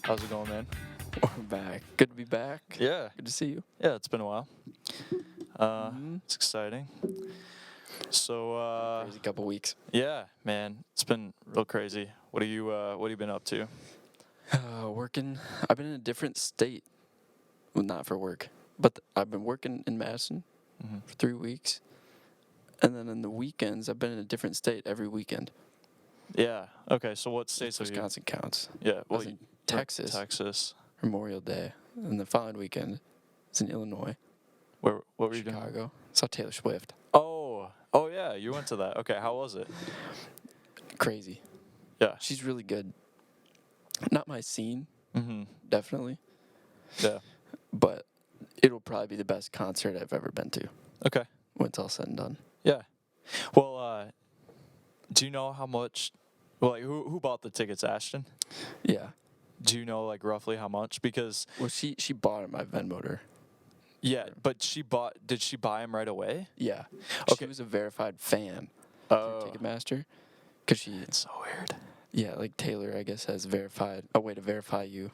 How's it going, man? We're back. Good to be back. Yeah. Good to see you. Yeah, it's been a while. Mhm. It's exciting. So, Crazy couple weeks. yeah, man, it's been real crazy. What have you been up to? Working. I've been in a different state. Well, not for work, but I've been working in Madison Mm-hmm. for 3 weeks, and then in the weekends I've been in a different state every weekend. Yeah. Okay. So what states have you? Wisconsin counts. Yeah. I Well, was in Texas Texas. Memorial Day, and the following weekend it's in Illinois, What were you doing? Chicago. Saw Taylor Swift. Oh. Oh yeah. You went to that. Okay. How was it? Crazy. Yeah. She's really good. Not my scene, Mm-hmm. definitely, Yeah. but it'll probably be the best concert I've ever been to Okay. when it's all said and done. Yeah. Well, do you know how much? Well, like, who bought the tickets, Ashton? Yeah. Do you know like roughly how much? Because Well, she bought it. My Venmo'd her. yeah, but did she buy them right away? Yeah. Okay. She was a verified fan Oh, through Ticketmaster. Because she, it's so weird. yeah, like Taylor, I guess, has a way to verify you.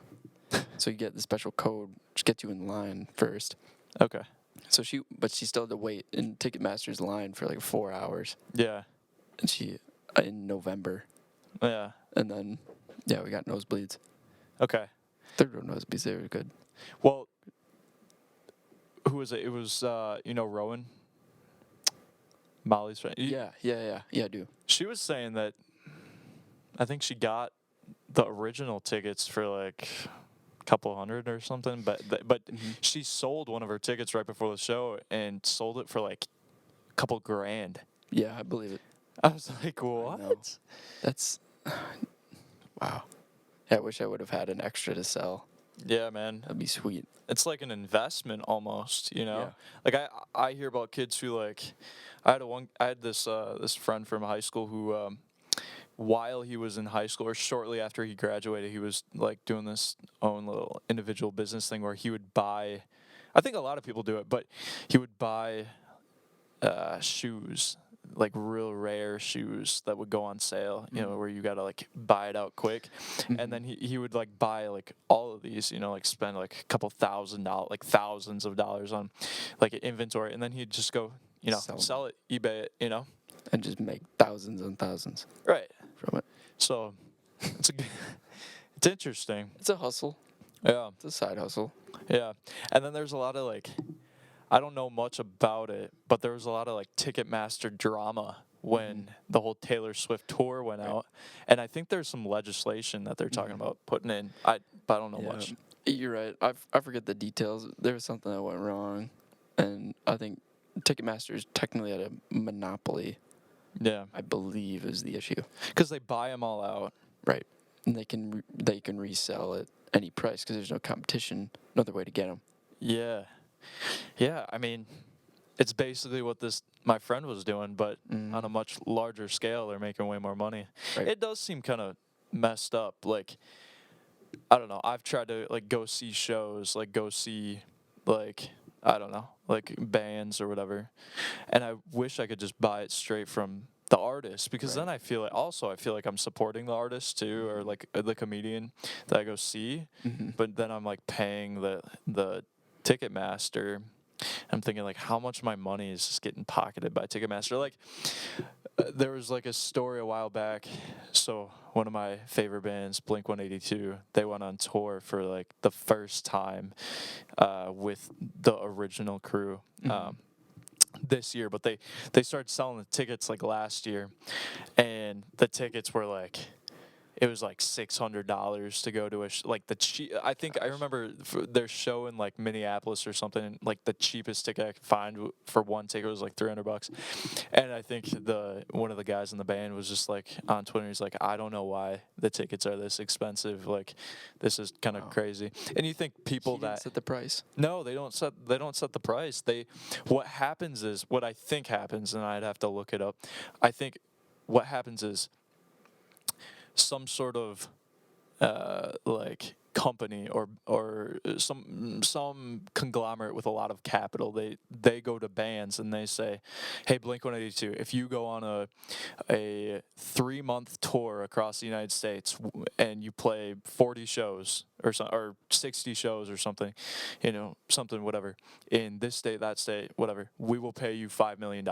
So you get the special code, which gets you in line first. Okay. So but she still had to wait in Ticketmaster's line for like 4 hours. Yeah. And in November. Yeah. And then, yeah, we got nosebleeds. Okay. Third row nosebleeds, they were good. Well, who was it? It was Rowan, Molly's friend. Yeah, I do. She was saying that I think she got the original tickets for like a couple hundred or something, but Mhm. she sold one of her tickets right before the show and sold it for like a couple grand. Yeah, I believe it. I was like, know. what? That's, wow. Yeah, I wish I would have had an extra to sell. Yeah, man. That'd be sweet. It's like an investment almost, you know. Yeah. Like I hear about kids who like, I had this friend from high school who, while he was in high school or shortly after he graduated, he was like doing this own little individual business thing where he would buy. I think a lot of people do it, but he would buy shoes, like real rare shoes that would go on sale, you know, where you gotta like buy it out quick. And then he would like buy like all of these, you know, like spend like a couple $1,000, like thousands of dollars on like inventory, and then he'd just go, you know, sell it, eBay it, you know. And just make thousands and thousands Right. from it. So it's it's interesting. It's a hustle. Yeah. It's a side hustle. Yeah. And then there's a lot of like, I don't know much about it, but there was a lot of like Ticketmaster drama when the whole Taylor Swift tour went out, and I think there's some legislation that they're talking about putting in. But I don't know much. You're right. I forget the details. There was something that went wrong, and I think Ticketmaster is technically at a monopoly. Yeah, I believe is the issue. because they buy them all out. Right. And they can resell at any price because there's no competition, no other way to get them. Yeah, yeah. I mean, it's basically what my friend was doing, but on a much larger scale. They're making way more money. Right. It does seem kind of messed up. Like, I don't know. I've tried to like go see shows, like go see like, I don't know, like bands or whatever, and I wish I could just buy it straight from the artist, because then I feel like I'm supporting the artist too, or like the comedian that I go see, but then I'm like paying the Ticketmaster. I'm thinking like, how much of my money is just getting pocketed by Ticketmaster? Like, there was like a story a while back. So one of my favorite bands, Blink-182, they went on tour for like the first time with the original crew this year, but they started selling the tickets like last year, and the tickets were like, it was like $600 to go to like the cheap. I think I remember their show in like Minneapolis or something. Like the cheapest ticket I could find for one ticket was like $300, and I think one of the guys in the band was just like on Twitter. He's like, I don't know why the tickets are this expensive. Like, this is kind of crazy. And you think people He didn't set the price. No, they don't set the price. What happens is, what I think happens, and I'd have to look it up. I think what happens is some sort of like company or some conglomerate with a lot of capital, they go to bands and they say, hey, Blink-182, if you go on a 3-month tour across the United States and you play 40 shows or 60 shows or something, something whatever, in this state, that state, whatever, we will pay you $5 million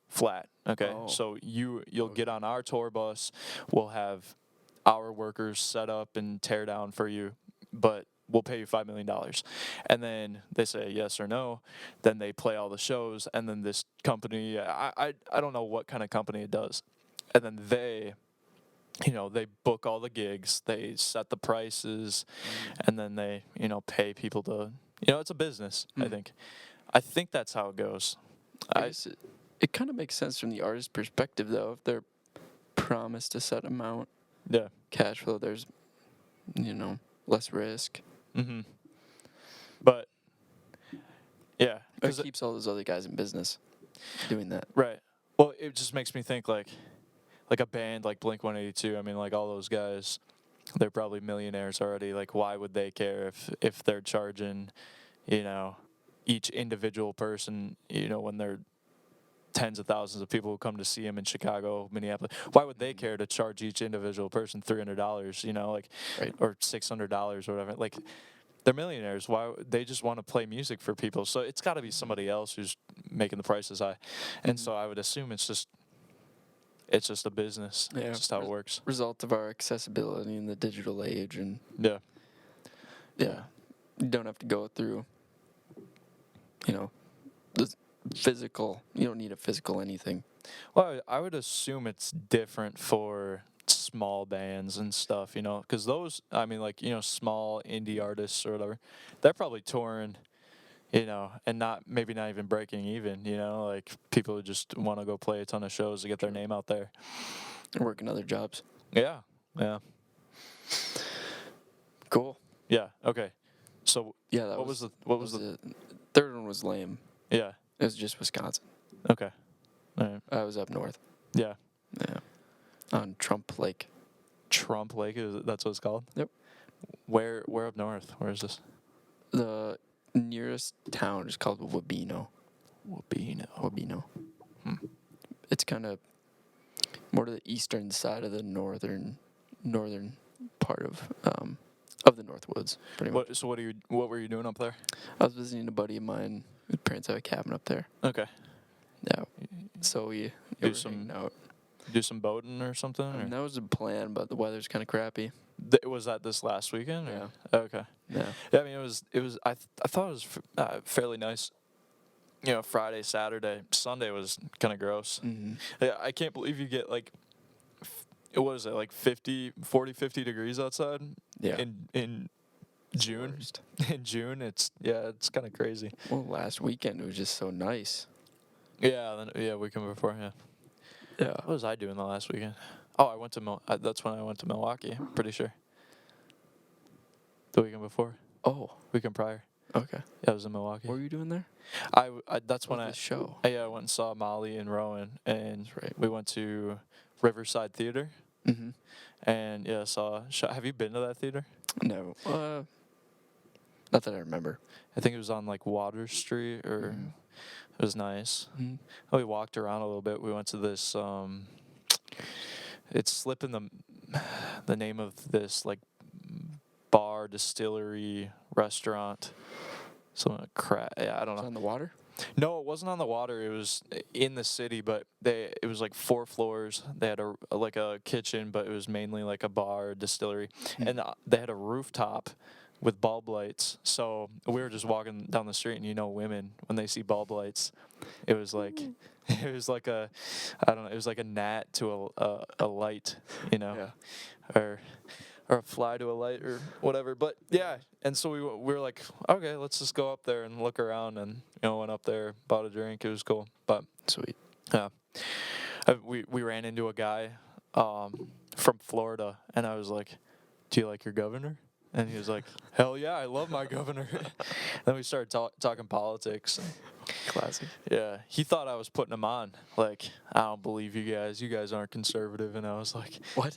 flat. Okay, Oh. so you'll get on our tour bus. We'll have our workers set up and tear down for you, but we'll pay you $5 million. And then they say yes or no. Then they play all the shows, and then this company, I don't know what kind of company it does, and then they book all the gigs, they set the prices, and then they pay people to it's a business. I think that's how it goes. I guess it kind of makes sense from the artist's perspective, though. If they're promised a set amount, Yeah. cash flow, there's less risk. Mm-hmm. But yeah, It keeps all those other guys in business doing that. right. Well, it just makes me think like a band like Blink-182. I mean, like all those guys, they're probably millionaires already. Like, why would they care if they're charging, each individual person, when they're tens of thousands of people who come to see him in Chicago, Minneapolis? Why would they care to charge each individual person $300? Right. Or $600 or whatever? Like, they're millionaires. Why they just want to play music for people? So it's got to be somebody else who's making the prices high, and so I would assume it's just a business. Yeah. It's just how it works. Result of our accessibility in the digital age, and Yeah. you don't have to go through, the physical. You don't need a physical anything. Well, I would assume it's different for small bands and stuff, because those, I mean, like, small indie artists or whatever, they're probably touring, and maybe not even breaking even, like people who just want to go play a ton of shows to get their name out there. And working other jobs. Yeah. Yeah. Cool. Yeah. Okay. So Yeah, that what was the third one was lame. yeah. It was just Wisconsin. Okay. All right. I was up north. Yeah. Yeah. On Trump Lake. Trump Lake, that's what it's called? Yep. Where up north? Where is this? The nearest town is called Wabeno. Wabeno. It's kind of more to the eastern side of the northern part of the Northwoods, pretty much. So what were you doing up there? I was visiting a buddy of mine whose parents have a cabin up there. Okay. Yeah. So we Do were some hanging out. Do some boating or something? I Or? mean, that was the plan, but the weather's kind of crappy. Was that this last weekend? Or? Yeah. Okay. Yeah. Yeah, I mean, it was. I thought it was fairly nice. Friday, Saturday, Sunday was kind of gross. Mm-hmm. Yeah, I can't believe you get like, what is it, like 50 degrees outside? Yeah. In June. Worst. In June, it's kind of crazy. Well, last weekend it was just so nice. Yeah, weekend before, yeah. Yeah. What was I doing the last weekend? Oh, I went to that's when I went to Milwaukee, I'm pretty sure. The weekend before. Oh. Weekend prior. Okay. Yeah, I was in Milwaukee. What were you doing there? That's when The show. I went and saw Molly and Rowan, and That's right. we went to Riverside Theater, Mm-hmm. and saw. Have you been to that theater? No. Not that I remember. I think it was on like Water Street, or it was nice. Mm-hmm. We walked around a little bit. We went to this. It's slipping the name of this like bar, distillery, restaurant. Some crap. Yeah, I don't Was it know. on the water? No, it wasn't on the water. It was in the city, but it was like 4 floors. They had a kitchen, but it was mainly like a bar, distillery, and they had a rooftop with bulb lights. So we were just walking down the street, and women, when they see bulb lights, it was like it was like a, I don't know, it was like a gnat to a light, Yeah. or a fly to a light or whatever. But yeah, and so we were like, okay, let's just go up there and look around, and went up there, bought a drink. It was cool. But Sweet. yeah, we ran into a guy from Florida, and I was like, do you like your governor? And he was like, hell yeah, I love my governor. Then we started talking politics. Classic. Yeah, he thought I was putting him on. Like, I don't believe you guys. You guys aren't conservative. And I was like, What?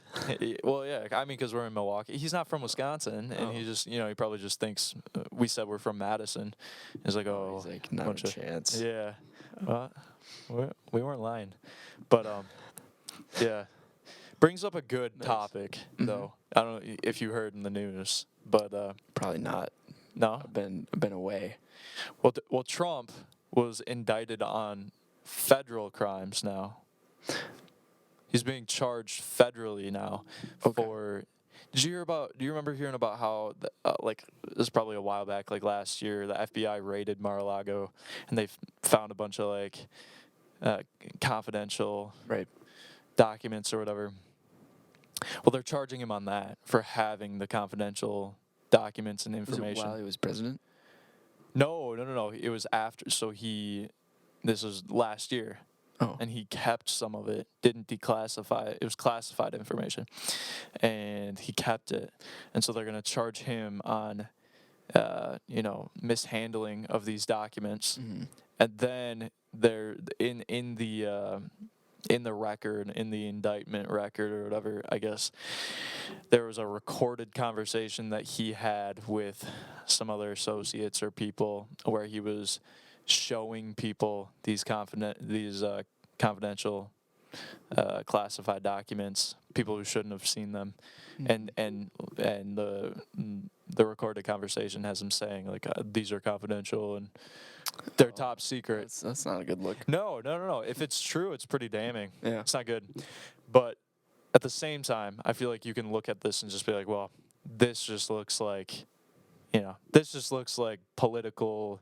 well, yeah. I mean, because we're in Milwaukee. He's not from Wisconsin, and he just, he probably just thinks we said we're from Madison. He's like, He's like, not bunch a chance. Yeah. Well, we weren't lying, but yeah. Brings up a good Nice. topic though. I don't know if you heard in the news, but Probably not. no. I've been away. Well, Trump was indicted on federal crimes now. He's being charged federally now for. Did you hear about? Do you remember hearing about how, like, this is probably a while back, like last year, the FBI raided Mar-a-Lago, and they found a bunch of like confidential documents or whatever. Well, they're charging him on that for having the confidential documents and Was information. it while he was president? No. It was after. So this was last year. Oh. And he kept some of it, didn't declassify it. It was classified information. And he kept it. And so they're going to charge him on, mishandling of these documents. Mm-hmm. And then they're in the record, in the indictment record or whatever, I guess, there was a recorded conversation that he had with some other associates or people where he was showing people these confidential classified documents, people who shouldn't have seen them, and the recorded conversation has him saying like these are confidential and they're top secret. That's not a good look. No. If it's true, it's pretty damning. Yeah. It's not good. But at the same time, I feel like you can look at this and just be like, well, this just looks like, political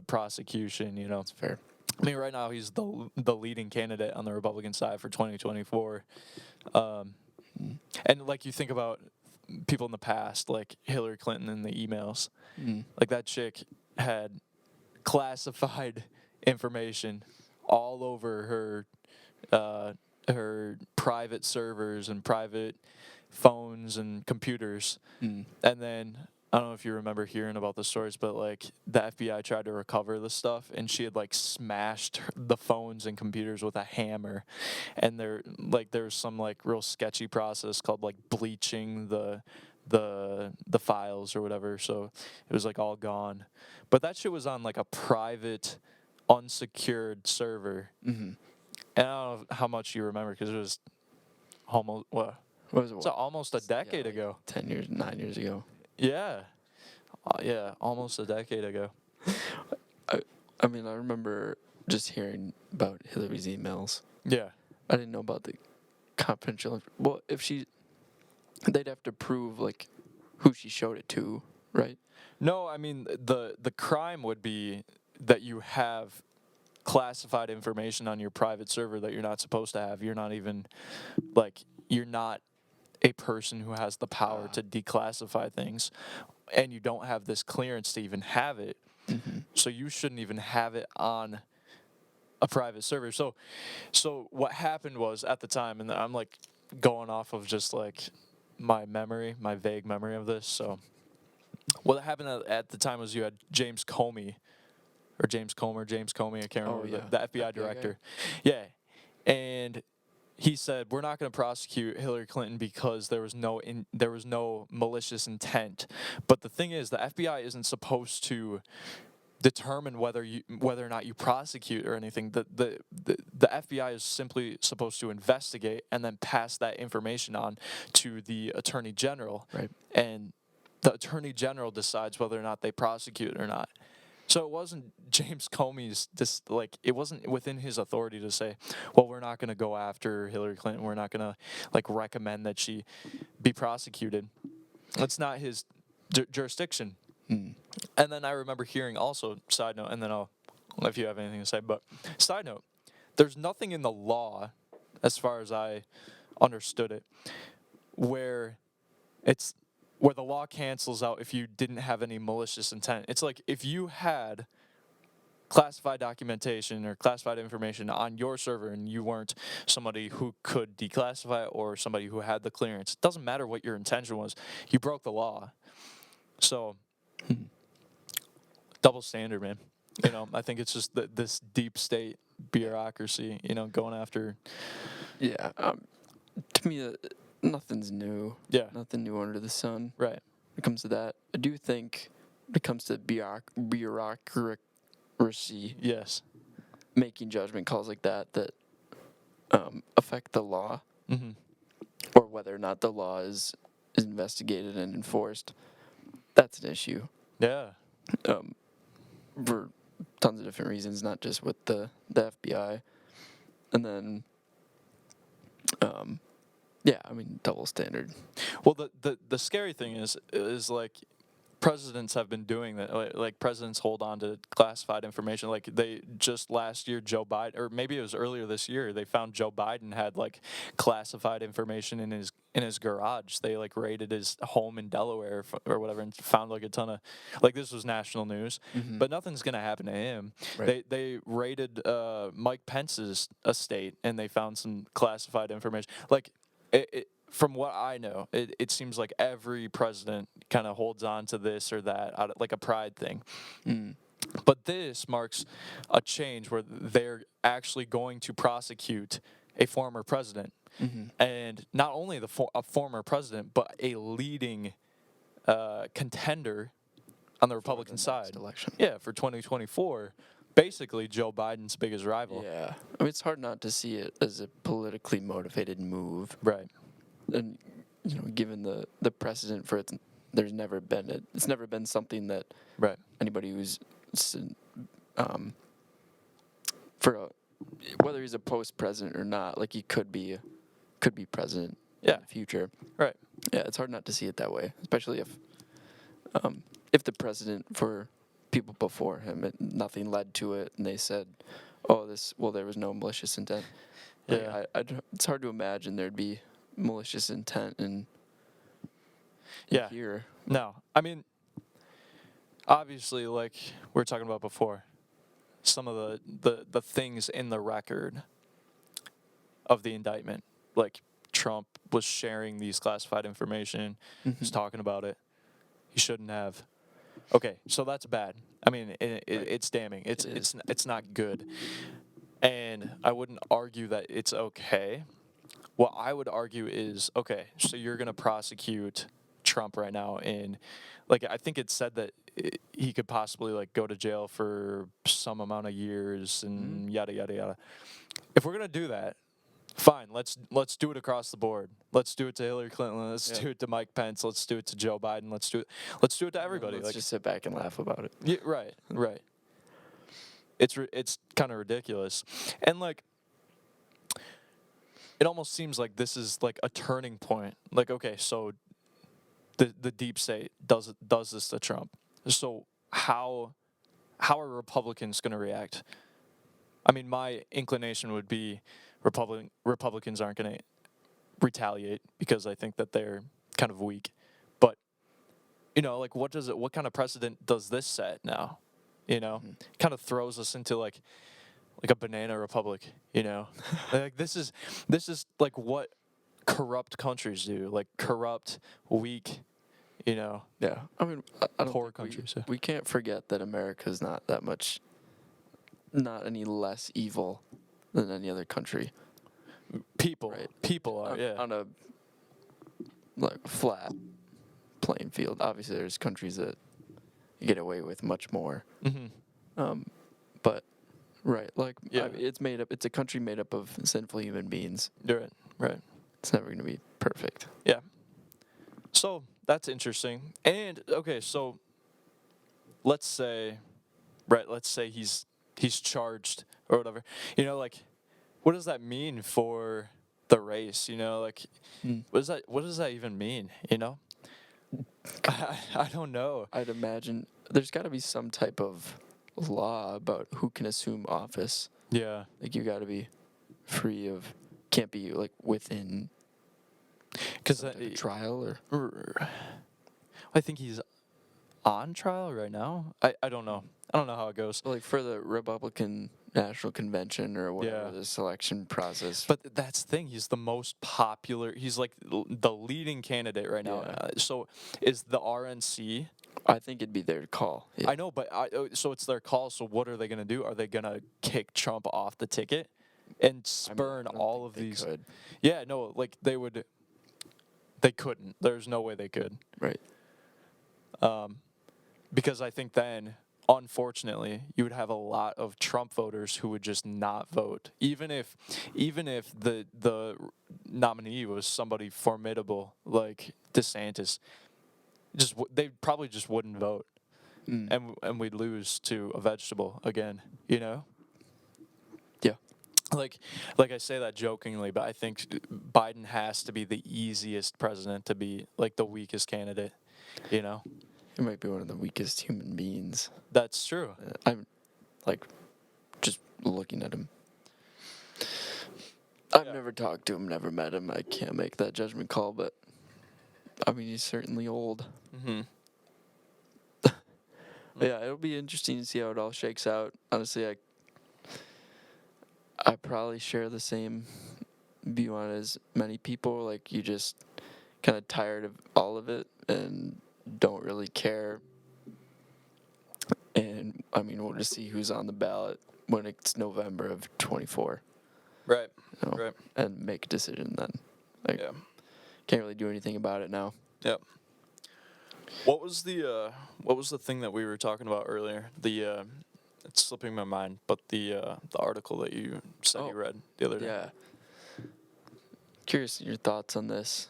prosecution, That's fair. I mean, right now he's the leading candidate on the Republican side for 2024. And like you think about people in the past, like Hillary Clinton and the emails, like that chick had classified information all over her private servers and private phones and computers. And then I don't know if you remember hearing about the stories, but like the FBI tried to recover the stuff, and she had like smashed the phones and computers with a hammer. And there's some like real sketchy process called like bleaching the files or whatever. So it was like all gone. But that shit was on like a private, unsecured server. And I don't know how much you remember because it was almost What was it? It's almost a decade like ago. 9 years ago. Yeah. Almost a decade ago. I mean, I remember just hearing about Hillary's emails. Yeah. I didn't know about the confidential. Well, they'd have to prove like who she showed it to, right? No, I mean the crime would be that you have classified information on your private server that you're not supposed to have. You're not a person who has the power to declassify things, and you don't have this clearance to even have it. So you shouldn't even have it on a private server. So what happened was at the time, and I'm like going off of just like my vague memory of this. So what happened at the time was you had James Comey, I can't remember, the FBI director. Yeah. And he said, we're not going to prosecute Hillary Clinton because there was no malicious intent. But the thing is, the FBI isn't supposed to determine whether or not you prosecute or anything. The FBI is simply supposed to investigate and then pass that information on to the Attorney General. Right. And the Attorney General decides whether or not they prosecute or not. So it wasn't James Comey's, it wasn't within his authority to say, well, we're not going to go after Hillary Clinton. We're not going to, recommend that she be prosecuted. It's not his jurisdiction. And then I remember hearing also, side note, and then if you have anything to say, but side note, there's nothing in the law, as far as I understood it, where the law cancels out if you didn't have any malicious intent. It's like if you had classified documentation or classified information on your server and you weren't somebody who could declassify it or somebody who had the clearance, it doesn't matter what your intention was. You broke the law. So, double standard, man. I think it's just this deep state bureaucracy, going after. Yeah. To me, nothing's new. Yeah. Nothing new under the sun. Right. When it comes to that, I do think when it comes to bureaucracy, Yes. making judgment calls like that affect the law, Mm-hmm. or whether or not the law is investigated and enforced, that's an issue. Yeah. For tons of different reasons, not just with the FBI. And then, yeah, I mean, double standard. Well, the scary thing is like presidents have been doing that. Like presidents hold on to classified information. Like they just last year, Joe Biden, or maybe it was earlier this year, they found Joe Biden had like classified information in his garage. They like raided his home in Delaware or whatever and found like a ton of, like, this was national news. Mm-hmm. But nothing's gonna happen to him. Right. They raided Mike Pence's estate and they found some classified information. Like from what I know, it seems like every president kind of holds on to this or that, like a pride thing. Mm. But this marks a change where they're actually going to prosecute a former president, Mm-hmm. and not only a former president, but a leading contender on the Republican next side. election. Yeah, for 2024. Basically, Joe Biden's biggest rival. Yeah. I mean, it's hard not to see it as a politically motivated move. Right. And, given the precedent for it, it's never been something that Right. anybody who's, whether he's a post-president or not, like he could be president Yeah. in the future. Right. Yeah, it's hard not to see it that way, especially if the precedent for people before him, nothing led to it, and they said, "Oh, there was no malicious intent." Like, Yeah. it's hard to imagine there'd be malicious intent in Yeah. here. No, I mean, obviously, like we were talking about before, some of the things in the record of the indictment, like Trump was sharing these classified information, was talking about it. He shouldn't have. Okay, so that's bad. I mean, it's damning. It's not good. And I wouldn't argue that it's okay. What I would argue is, okay, so you're going to prosecute Trump right now, and like I think it said that he could possibly like go to jail for some amount of years and yada yada yada. If we're going to do that, fine, let's do it across the board. Let's do it to Hillary Clinton, let's do it to Mike Pence, let's do it to Joe Biden, let's do it to everybody. Let's just sit back and laugh about it. Yeah, right. It's kind of ridiculous. And like it almost seems like this is like a turning point. Like, okay, so the deep state does this to Trump. So how are Republicans going to react? I mean, my inclination would be Republicans aren't going to retaliate because I think that they're kind of weak. But like what kind of precedent does this set now? Kind of throws us into like a banana republic, like this is like what corrupt countries do, like corrupt, weak, Yeah, I mean, I don't poor think countries. we can't forget that America's not any less evil than any other country. People are on a like flat playing field. Obviously, there's countries that you get away with much more. Mm-hmm. But right, like Yeah. I mean, it's made up. It's a country made up of sinful human beings. You're right. It's never going to be perfect. Yeah. So that's interesting. And okay, so let's say he's charged or whatever. Like what does that mean for the race? Like what does that even mean? I don't know. I'd imagine there's got to be some type of law about who can assume office. Yeah. Like you got to be free of, can't be like within. Because trial or. I think he's on trial right now. I don't know. I don't know how it goes. Like for the Republican national convention or whatever Yeah. the selection process. But that's the thing. He's the most popular. He's like the leading candidate right now. Yeah. So is the RNC? I think it'd be their call. Yeah. I know, but so it's their call. So what are they going to do? Are they going to kick Trump off the ticket and spurn I don't all think of they these? could. Yeah, no, like they would. They couldn't. There's no way they could. Right. Because I think then, unfortunately, you would have a lot of Trump voters who would just not vote, even if the nominee was somebody formidable like DeSantis. They probably just wouldn't vote, and we'd lose to a vegetable again. You know. Yeah. Like I say that jokingly, but I think Biden has to be the easiest president to be like the weakest candidate. You know. He might be one of the weakest human beings. That's true. I'm like just looking at him. I've Yeah. never talked to him, never met him. I can't make that judgment call, but I mean, he's certainly old. Mm-hmm. Yeah, it'll be interesting to see how it all shakes out. Honestly, I probably share the same view on as many people. Like, you just kind of tired of all of it and don't really care. And I mean, we'll just see who's on the ballot when it's November of 24. Right. You know, Right. and make a decision then. Like, Yeah. can't really do anything about it now. Yep. What was the thing that we were talking about earlier? It's slipping my mind, but the article that you said you read the other day. Yeah. Curious your thoughts on this.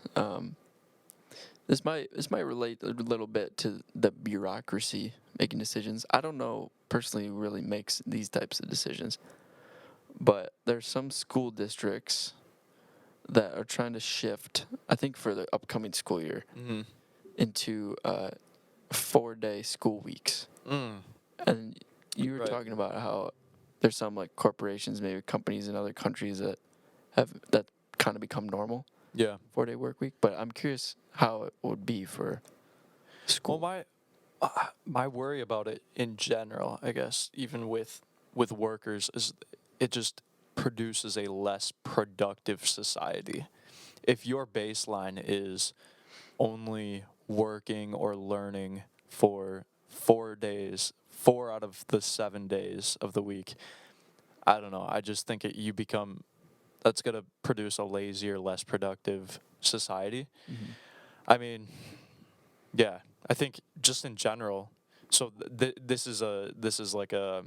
This might relate a little bit to the bureaucracy making decisions. I don't know personally who really makes these types of decisions, but there's some school districts that are trying to shift, I think for the upcoming school year, Mm-hmm. into 4-day school weeks. And you were Right. talking about how there's some like corporations, maybe companies in other countries that have that kind of become normal. Yeah. 4-day work week, but I'm curious how it would be for school. Well, my worry about it in general, I guess, even with workers, is it just produces a less productive society. If your baseline is only working or learning for 4 days, 4 out of the 7 days of the week, I don't know. I just think that's going to produce a lazier, less productive society. Mm-hmm. I mean, yeah, I think just in general. So this is like a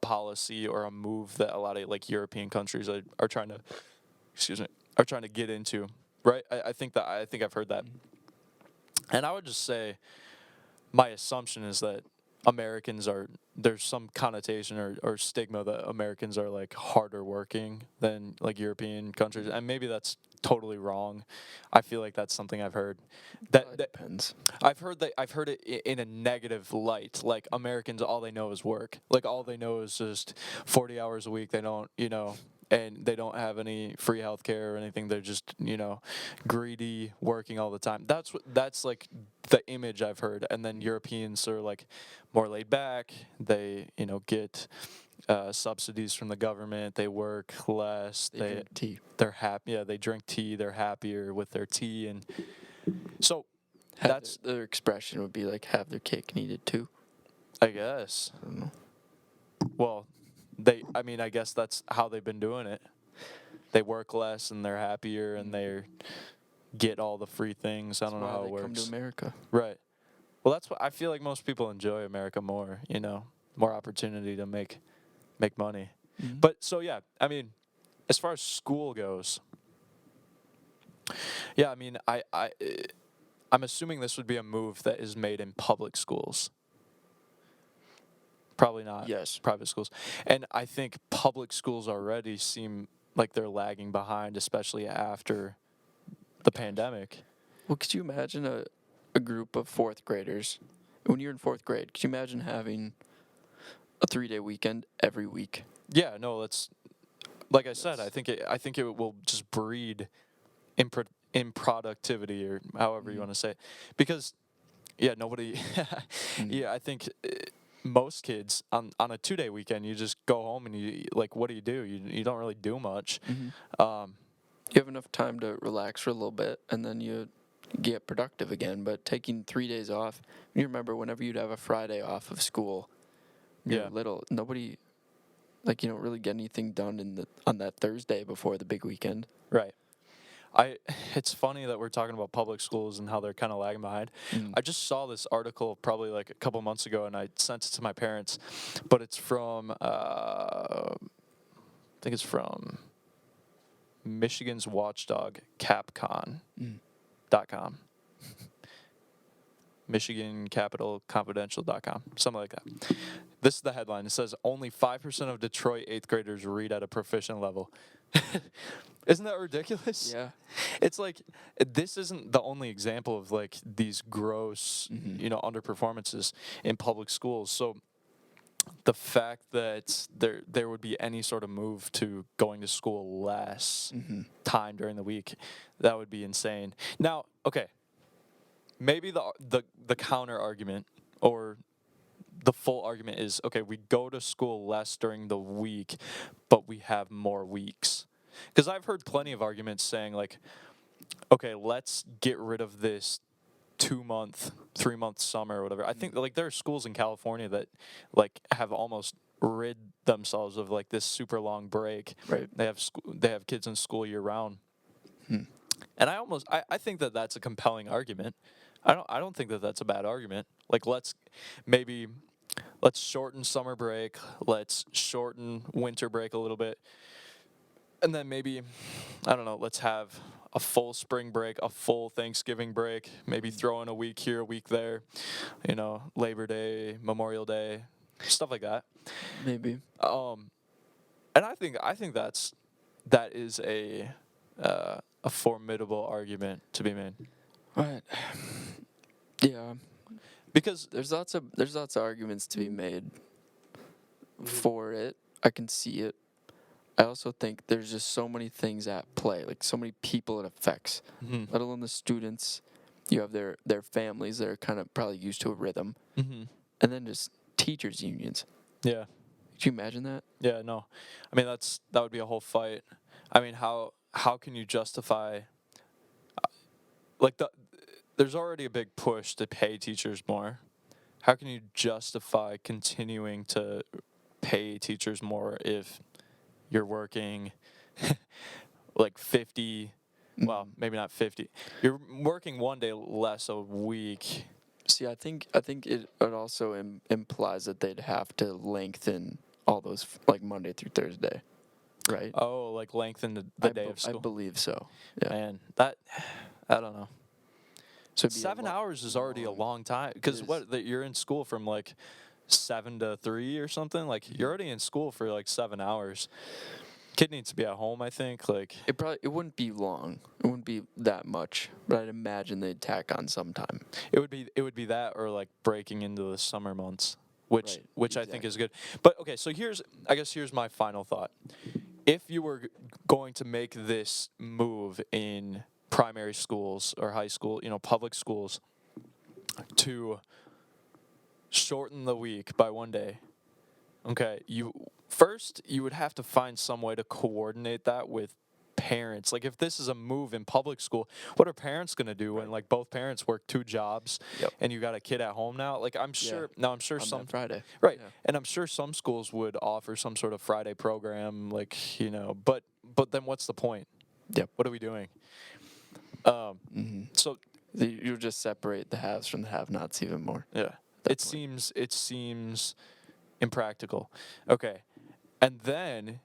policy or a move that a lot of like European countries are trying to get into, right? I think I've heard that, and I would just say my assumption is that there's some connotation or stigma that Americans are like harder working than like European countries, and maybe that's totally wrong. I feel like that's something I've heard. That Depends. I've heard it in a negative light. Like Americans, all they know is work. Like all they know is just 40 hours a week. They don't, and they don't have any free health care or anything. They're just, greedy, working all the time. That's like the image I've heard. And then Europeans are like more laid back. They, get subsidies from the government. They work less. They drink tea. They're happy. Yeah, they drink tea. They're happier with their tea, and so that's Their expression would be like have their cake and eat it too. I guess. I don't know. Well, I guess that's how they've been doing it. They work less and they're happier and they get all the free things. I don't know how it Come to works. America. Right. Well, that's what I feel like most people enjoy America more, more opportunity to make money. Mm-hmm. But so yeah, I mean, as far as school goes, yeah, I mean, I'm assuming this would be a move that is made in public schools. Probably not. Yes. Private schools. And I think public schools already seem like they're lagging behind, especially after the pandemic. Well, could you imagine a group of fourth graders? When you're in fourth grade, could you imagine having a 3-day weekend every week? Yeah, no, that's like I said. I think it will just breed improductivity or however you want to say it. Because yeah, nobody. Yeah, I think most kids on a 2-day weekend, you just go home and you like, what do? You don't really do much. Um, You have enough time to relax for a little bit, and then you get productive again. But taking 3 days off, you remember whenever you'd have a Friday off of school, when you Yeah. were little, nobody, like, you don't really get anything done on that Thursday before the big weekend. right. It's funny that we're talking about public schools and how they're kind of lagging behind. I just saw this article probably like a couple months ago, and I sent it to my parents, but it's from I think it's from Michigan's watchdog capcon.com. Michigan Capital Confidential.com, something like that. This is the headline. It says only 5% of Detroit 8th graders read at a proficient level. Isn't that ridiculous? Yeah. It's like this isn't the only example of like these gross, underperformances in public schools. So the fact that there would be any sort of move to going to school less time during the week, that would be insane. Now, okay, maybe the counter argument or the full argument is, okay, we go to school less during the week, but we have more weeks. Because I've heard plenty of arguments saying like, okay, let's get rid of this 2-month, 3-month summer or whatever. I think like there are schools in California that like have almost rid themselves of like this super long break. Right. They have kids in school year round. And I think that that's a compelling argument. I don't think that that's a bad argument. Like let's shorten summer break, let's shorten winter break a little bit. And then maybe, I don't know, let's have a full spring break, a full Thanksgiving break, maybe throw in a week here, a week there, Labor Day, Memorial Day, stuff like that. Maybe. And I think that is a formidable argument to be made. Right. Yeah. Because There's lots of arguments to be made for it. I can see it. I also think there's just so many things at play, like so many people it affects, let alone the students. You have their families that are kind of probably used to a rhythm, and then just teachers' unions. Yeah. Could you imagine that? Yeah, no. I mean, that would be a whole fight. I mean, how can you justify there's already a big push to pay teachers more. How can you justify continuing to pay teachers more if you're working like 50, well, maybe not 50. You're working one day less a week. See, I think it also implies that they'd have to lengthen all those like Monday through Thursday, right? Oh, like lengthen the day of school. I believe so. Yeah. Man, I don't know. So it'd be 7 hours is already a long time because you're in school from like 7 to 3 or something. Like you're already in school for like 7 hours. Kid needs to be at home, I think. Like it wouldn't be long. It wouldn't be that much, but I'd imagine they'd tack on sometime. it would be that or like breaking into the summer months, which Right, I think is good. But okay, so here's my final thought. If you were going to make this move in primary schools or high school, public schools, to shorten the week by one day, okay, you would have to find some way to coordinate that with parents. Like if this is a move in public school, what are parents going to do when like both parents work 2 jobs and you got a kid at home now? Like I'm sure on some that Friday. right. Yeah. And I'm sure some schools would offer some sort of Friday program, like, but then what's the point? Yep. What are we doing? So You'll just separate the haves from the have-nots even more. yeah, it seems impractical. Okay, and then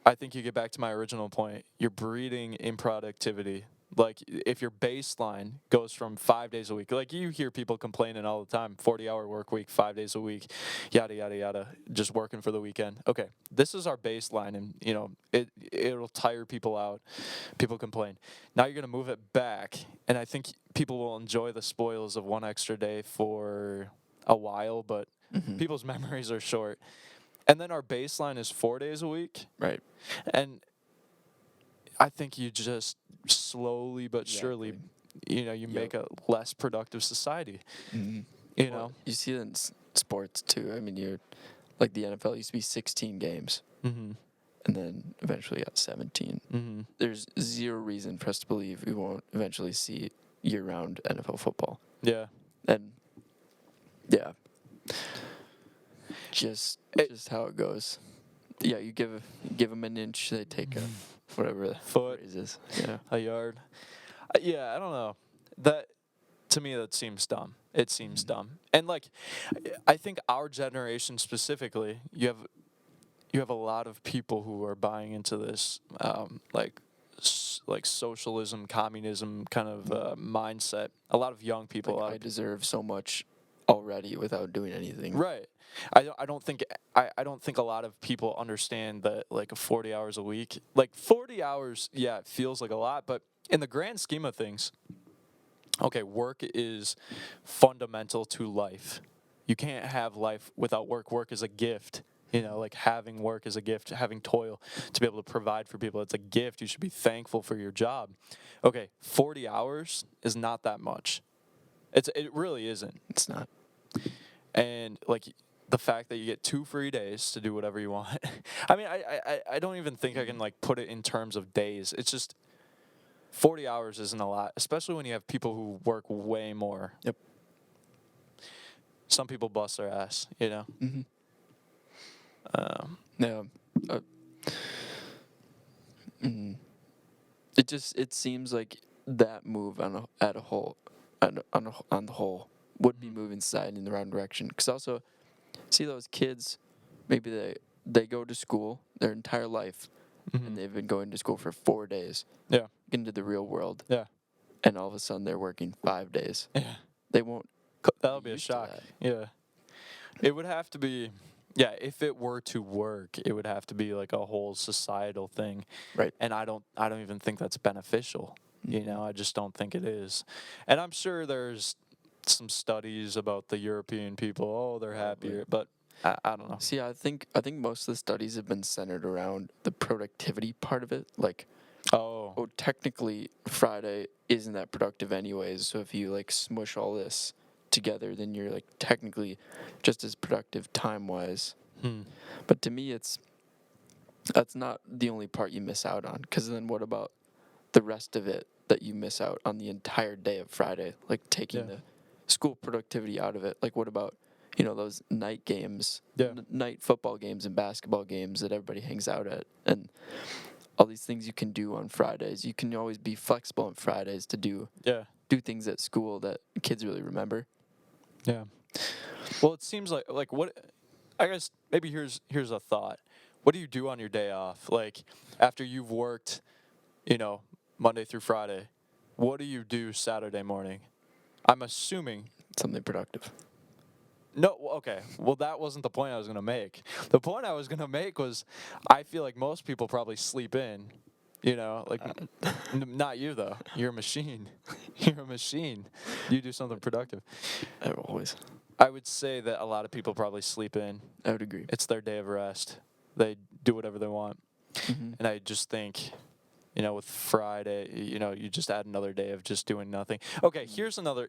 I think you get back to my original point. You're breeding improductivity. Like if your baseline goes from 5 days a week, like you hear people complaining all the time, 40-hour work week, 5 days a week, yada yada yada, just working for the weekend. Okay, this is our baseline, and it'll tire people out. People complain. Now you're gonna move it back, and I think people will enjoy the spoils of one extra day for a while, but people's memories are short. And then our baseline is 4 days a week, Right. and I think you just slowly but surely, you make a less productive society. You see that sports too. I mean, you're like the NFL used to be 16 games, Mm-hmm. and then eventually got 17. Mm-hmm. There's zero reason for us to believe we won't eventually see year-round NFL football. Yeah. And yeah, just how it goes. Yeah, you give them an inch, they take a whatever the Foot. phrase is. Yeah. A yard. Yeah, I don't know. That to me that seems dumb. It seems dumb. And like I think our generation specifically, you have a lot of people who are buying into this like socialism, communism kind of mindset. A lot of young people. Like, I deserve so much already without doing anything. Right. I don't think I don't think a lot of people understand that like 40 hours a week. Like 40 hours, yeah, it feels like a lot, but in the grand scheme of things, okay, work is fundamental to life. You can't have life without work. Work is a gift. You know, like having work is a gift, having toil to be able to provide for people. It's a gift. You should be thankful for your job. Okay, 40 hours is not that much. It really isn't. It's not. And like the fact that you get 2 free days to do whatever you want. I mean, I don't even think I can like put it in terms of days. It's just 40 hours isn't a lot, especially when you have people who work way more. Yep. Some people bust their ass, you know. Mm-hmm. Yeah. It seems like that move on the whole would be moving society in the wrong direction. Because also, see those kids, maybe they go to school their entire life, and they've been going to school for 4 days. Yeah. Get into the real world. Yeah. And all of a sudden they're working 5 days. Yeah. They won't. That'll be a shock. Yeah. It would have to be. Yeah, if it were to work, it would have to be like a whole societal thing. Right. And I don't even think that's beneficial. You know, I just don't think it is. And I'm sure there's some studies about the European people. Oh, they're happier, but I don't know. See, I think most of the studies have been centered around the productivity part of it. Like, oh, technically Friday isn't that productive anyways. So if you like smush all this together, then you're like technically just as productive time-wise. But to me, that's not the only part you miss out on. Because then what about the rest of it that you miss out on the entire day of Friday? Like taking the school productivity out of it. Like what about, those night games, night football games and basketball games that everybody hangs out at, and all these things you can do on Fridays. You can always be flexible on Fridays to do things at school that kids really remember. Yeah. Well, it seems like what I guess maybe here's a thought. What do you do on your day off? Like after you've worked, Monday through Friday, what do you do Saturday morning? I'm assuming something productive. No, okay. Well, that wasn't the point I was going to make. The point I was going to make was I feel like most people probably sleep in, not you though. You're a machine. You're a machine. You do something productive. Always. I would say that a lot of people probably sleep in. I would agree. It's their day of rest. They do whatever they want. And I just think, with Friday, you just add another day of just doing nothing. Okay, here's another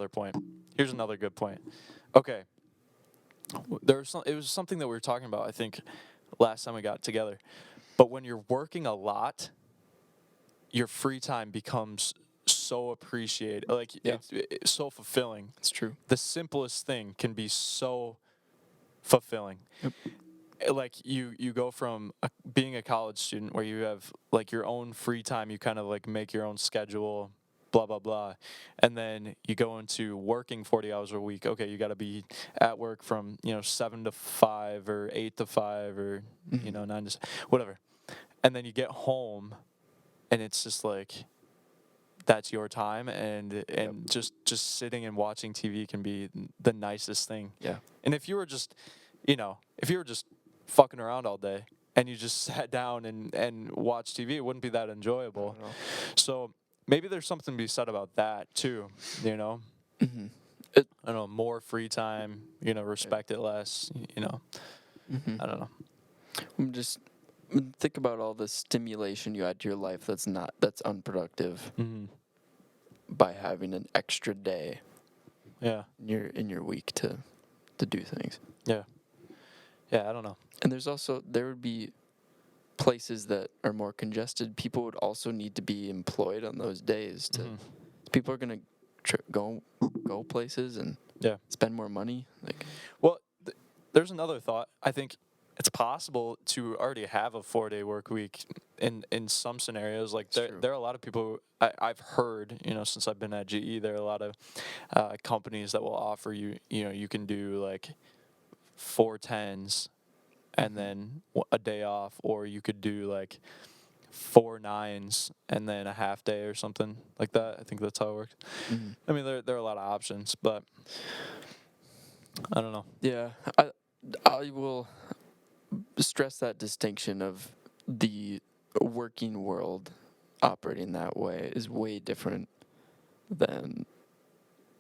point. Here's another good point. Okay. It was something that we were talking about, I think, last time we got together. But when you're working a lot, your free time becomes so appreciated. Like it's so fulfilling. It's true. The simplest thing can be so fulfilling. Yep. Like you go from being a college student where you have like your own free time, you kind of like make your own schedule, blah blah blah, and then you go into working 40 hours a week. Okay, you got to be at work from 7 to 5 or 8 to 5 or 9 to whatever, and then you get home, and it's just like that's your time, and just sitting and watching TV can be the nicest thing. Yeah. And if you were just fucking around all day and you just sat down and watched TV, it wouldn't be that enjoyable. So maybe there's something to be said about that too, I don't know, more free time, respect it less, I don't know. Just think about all the stimulation you add to your life that's unproductive by having an extra day in your week to to do things. Yeah. Yeah, I don't know. And there would be places that are more congested. People would also need to be employed on those days. People are gonna go places and Yeah. spend more money. Like, Well, there's another thought. I think it's possible to already have a 4-day work week in some scenarios. Like there are a lot of people I've heard, since I've been at GE, there are a lot of companies that will offer you, you can do like 4 10s and then a day off, or you could do like 4 9s and then a half day or something like that. I think that's how it works. I mean, there are a lot of options, but I don't know. yeah, I will stress that distinction of the working world operating that way is way different than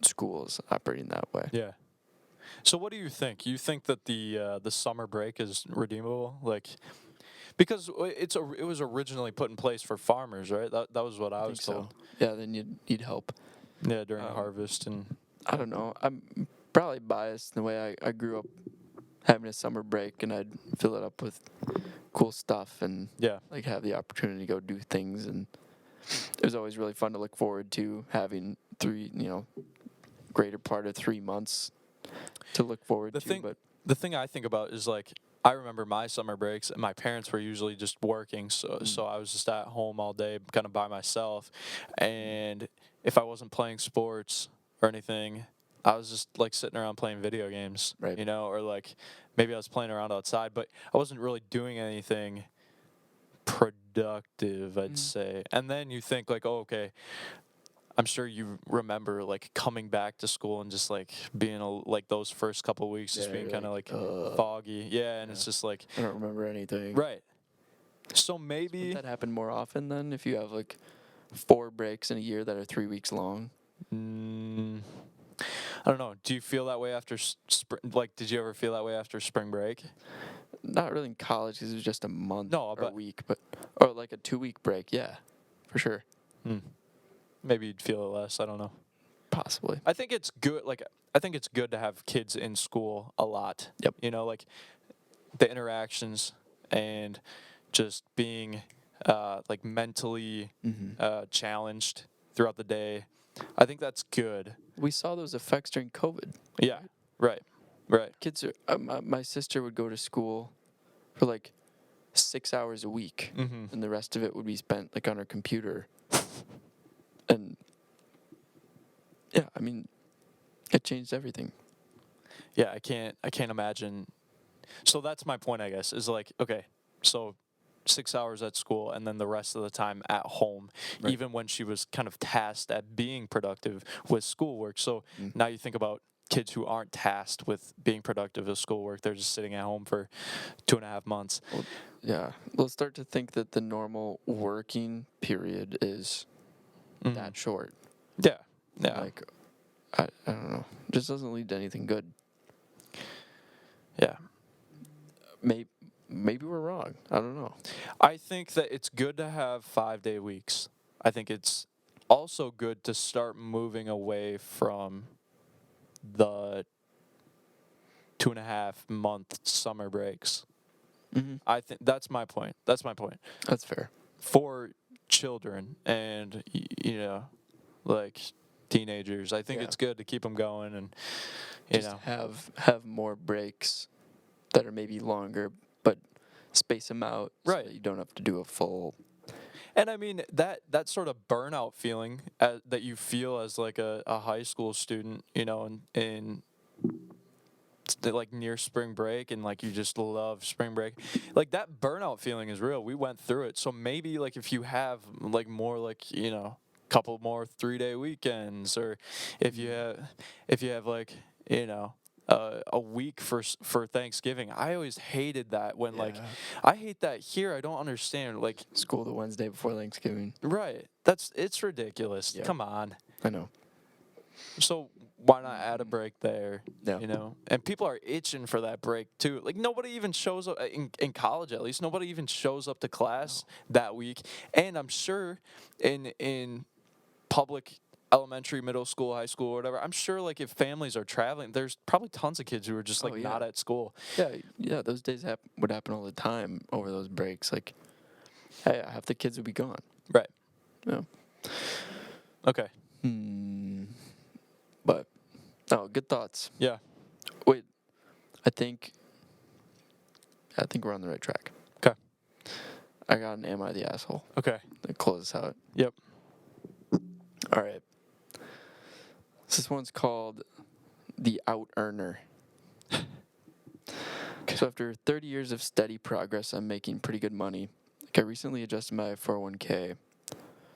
schools operating that way. Yeah. So what do you think? You think that the summer break is redeemable? Like, because it was originally put in place for farmers, right? That was what I was think told. so. Yeah, then you'd need help. Yeah, during harvest and. I don't know. I'm probably biased in the way I grew up having a summer break, and I'd fill it up with cool stuff and Yeah. like have the opportunity to go do things, and it was always really fun to look forward to having greater part of 3 months to look forward to. But the thing I think about is like I remember my summer breaks, and my parents were usually just working, so I was just at home all day, kind of by myself, and if I wasn't playing sports or anything, I was just like sitting around playing video games, Right. or like maybe I was playing around outside, but I wasn't really doing anything productive, I'd say. And then you think like, oh, okay, I'm sure you remember like coming back to school and just like being like those first couple of weeks just being kind of like foggy. Yeah, and it's just like I don't remember anything. right. So maybe Would that happen more often then if you have like 4 breaks in a year that are 3 weeks long? I don't know. Do you feel that way after spring? Like, did you ever feel that way after spring break? Not really in college because it was just a month No, or a week, or like a 2-week break. Yeah, for sure. Maybe you'd feel it less. I don't know. Possibly. I think it's good. Like, I think it's good to have kids in school a lot. Yep. Like the interactions and just being like mentally challenged throughout the day. I think that's good. We saw those effects during COVID. Yeah. Right. Kids are. My sister would go to school for like 6 hours a week, and the rest of it would be spent like on her computer. And yeah, I mean, it changed everything. Yeah, I can't imagine. So that's my point, I guess, is like, okay, so 6 hours at school and then the rest of the time at home, even when she was kind of tasked at being productive with schoolwork. So now you think about kids who aren't tasked with being productive with schoolwork. They're just sitting at home for 2.5 months. Well, yeah, we'll start to think that the normal working period is that short. Yeah. Like, I don't know. It just doesn't lead to anything good. Yeah. Maybe we're wrong. I don't know. I think that it's good to have 5-day weeks. I think it's also good to start moving away from the 2.5 month summer breaks. I think that's my point. That's That's fair. For children and like teenagers, I think it's good to keep them going and Just have more breaks that are maybe longer, but space them out so that you don't have to do a full. And I mean that sort of burnout feeling that you feel as like a high school student, in like near spring break, and like you just love spring break, like that burnout feeling is real. We went through it. So maybe like if you have like more like couple more 3-day weekends, or if you have like a week for Thanksgiving. I always hated that when like I hate that here. I don't understand like School the Wednesday before Thanksgiving. Right. It's ridiculous. Yeah. Come on. I know. So why not add a break there? Yeah. And people are itching for that break too. Like nobody even shows up in college, at least nobody even shows up to class that week. And I'm sure in public elementary, middle school, high school, or whatever, I'm sure like if families are traveling, there's probably tons of kids who are just like Oh, yeah. not at school. Yeah, those days would happen all the time over those breaks. Like, hey, half the kids would be gone. Right. Yeah. Okay. But, oh, good thoughts. Yeah. Wait, I think we're on the right track. Okay. I got an Am I the Asshole? Okay. To close this out. Yep. All right. This one's called The Out Earner. So after 30 years of steady progress, I'm making pretty good money. Like, I recently adjusted my 401k,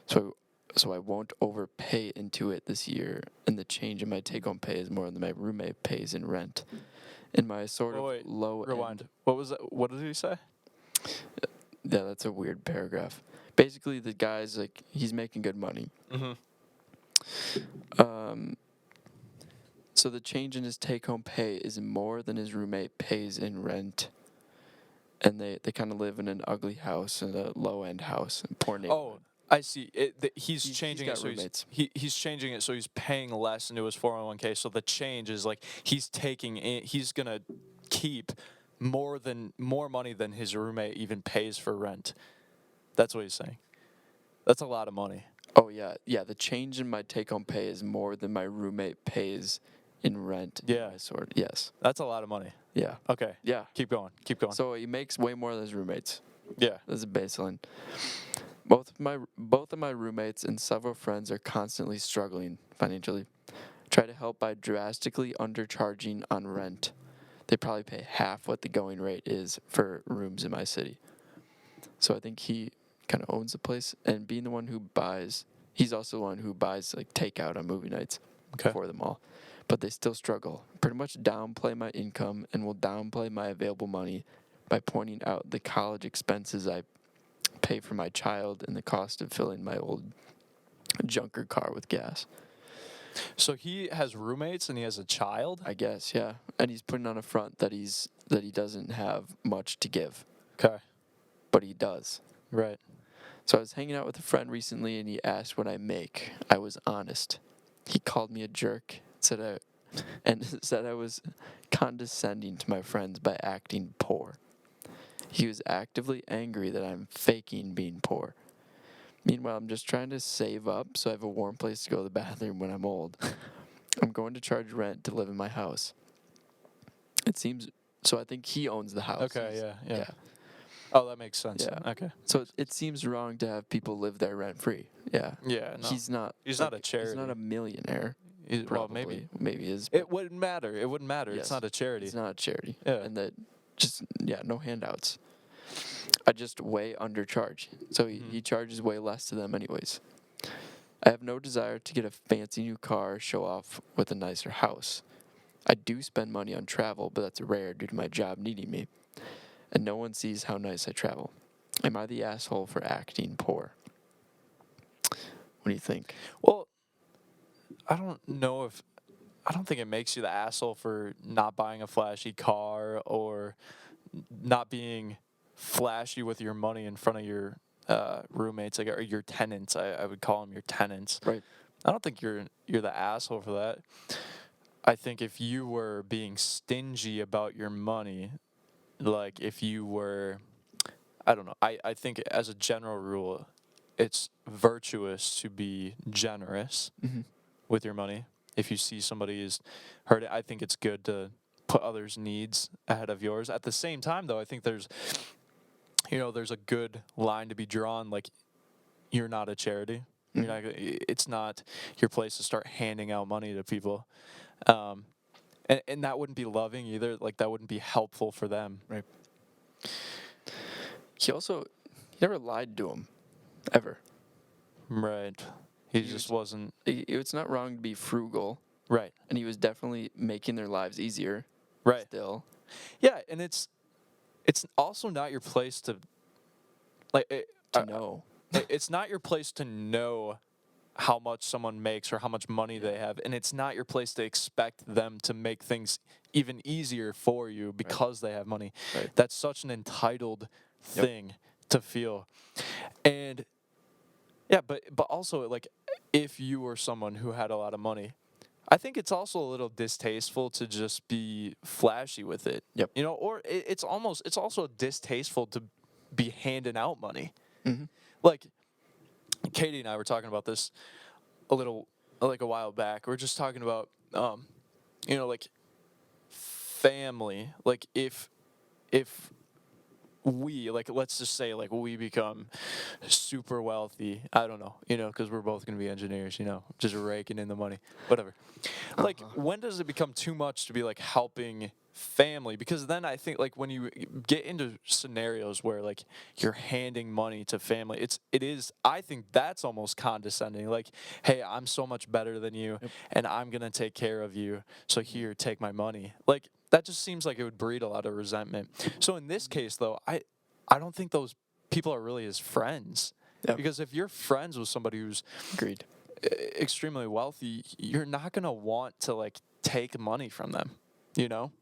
so I won't overpay into it this year, and the change in my take-home pay is more than my roommate pays in rent. In my sort of Wait, low rewind. end, What was that? What did he say? yeah, that's a weird paragraph. Basically, the guy's like, he's making good money. Mm-hmm. So the change in his take-home pay is more than his roommate pays in rent. And they kind of live in an ugly house, in a low-end house, in poor neighborhood. Oh, I see. He's He's changing got it so roommates. he's changing it so he's paying less into his 401k. So the change is like he's gonna keep more money than his roommate even pays for rent. That's what he's saying. That's a lot of money. Oh, yeah. The change in my take-home pay is more than my roommate pays in rent. Yeah. Yes. That's a lot of money. Yeah. Okay. Yeah. Keep going. Keep going. So he makes way more than his roommates. Yeah. That's a baseline. Both of my roommates and several friends are constantly struggling financially. Try to help by drastically undercharging on rent. They probably pay half what the going rate is for rooms in my city. So I think he kind of owns the place, and being the one who buys, he's also the one who buys like takeout on movie nights for them all. But they still struggle. Pretty much downplay my income and will downplay my available money by pointing out the college expenses I pay for my child and the cost of filling my old junker car with gas. So he has roommates and he has a child? I guess, yeah. And he's putting on a front that he doesn't have much to give. Okay. But he does. Right. So I was hanging out with a friend recently and he asked what I make. I was honest. He called me a jerk, said I was condescending to my friends by acting poor. He was actively angry that I'm faking being poor. Meanwhile, I'm just trying to save up so I have a warm place to go to the bathroom when I'm old. I'm going to charge rent to live in my house. It seems so. I think he owns the house. Okay, yeah. Oh, that makes sense. Yeah. Okay. So it seems wrong to have people live there rent free. Yeah. Yeah, no. He's not a charity. He's not a millionaire. Well, Probably. Maybe he is. It wouldn't matter. It wouldn't matter. Yes. It's not a charity. It's not a charity. Yeah. And that no handouts. I just way undercharge. So he charges way less to them anyways. I have no desire to get a fancy new car, show off with a nicer house. I do spend money on travel, but that's rare due to my job needing me. And no one sees how nice I travel. Am I the asshole for acting poor? What do you think? Well, I don't think it makes you the asshole for not buying a flashy car or not being flashy with your money in front of your roommates, like, or your tenants. I would call them your tenants. Right. I don't think you're the asshole for that. I think if you were being stingy about your money, like if you were, I don't know. I think as a general rule, it's virtuous to be generous with your money. If you see somebody is hurt, I think it's good to put others' needs ahead of yours. At the same time, though, I think there's a good line to be drawn. Like, you're not a charity. You're not. It's not your place to start handing out money to people, and that wouldn't be loving either. Like, that wouldn't be helpful for them. Right. He never lied to him, ever. Right. He just wasn't. It's not wrong to be frugal. Right. And he was definitely making their lives easier. Right. Still. Yeah, and it's also not your place to, like, know. It's not your place to know how much someone makes or how much money they have, and it's not your place to expect them to make things even easier for you because they have money. Right. That's such an entitled thing to feel. And Yeah, but also like if you were someone who had a lot of money, I think it's also a little distasteful to just be flashy with it. Yep. You know, or it's also distasteful to be handing out money. Mm-hmm. Like Katie and I were talking about this a while back. We're just talking about like family. Like if we like let's just say like we become super wealthy. I don't know, because we're both gonna be engineers. Just raking in the money, whatever. Like when does it become too much to be like helping family? Because then I think like when you get into scenarios where like you're handing money to family, it is I think that's almost condescending. Like, hey, I'm so much better than you, Yep. and I'm gonna take care of you, so here, take my money. Like that just seems like it would breed a lot of resentment. So in this case though, I don't think those people are really his friends. Yep. Because if you're friends with somebody who's Agreed. extremely wealthy, you're not gonna want to like take money from them, you know.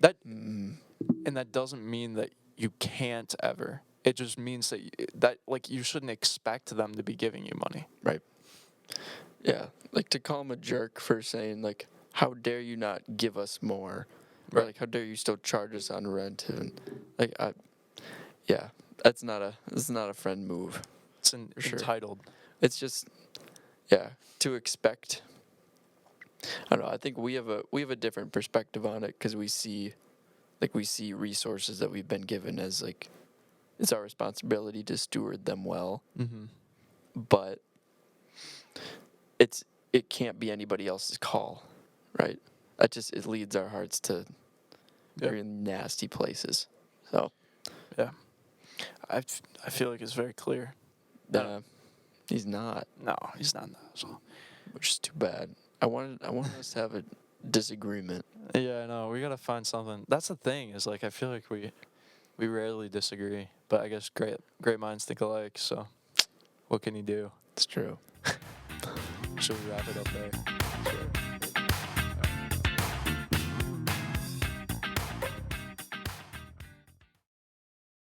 That and that doesn't mean that you can't ever. It just means that like you shouldn't expect them to be giving you money. Right. Yeah. Like to call him a jerk for saying like, how dare you not give us more, or Right. like how dare you still charge us on rent, and like that's not a friend move. It's sure. entitled. It's just to expect. I don't know. I think we have a different perspective on it because we see resources that we've been given as like it's our responsibility to steward them well. Mm-hmm. But it can't be anybody else's call, right? It leads our hearts to very nasty places. So Yeah, I feel like it's very clear. he's not, No, he's not. So. which is too bad. I wanted us to have a disagreement. Yeah, I know. We gotta find something. That's the thing. Is like I feel like we rarely disagree, but I guess great minds think alike. So, what can you do? It's true. Should we wrap it up there? Sure.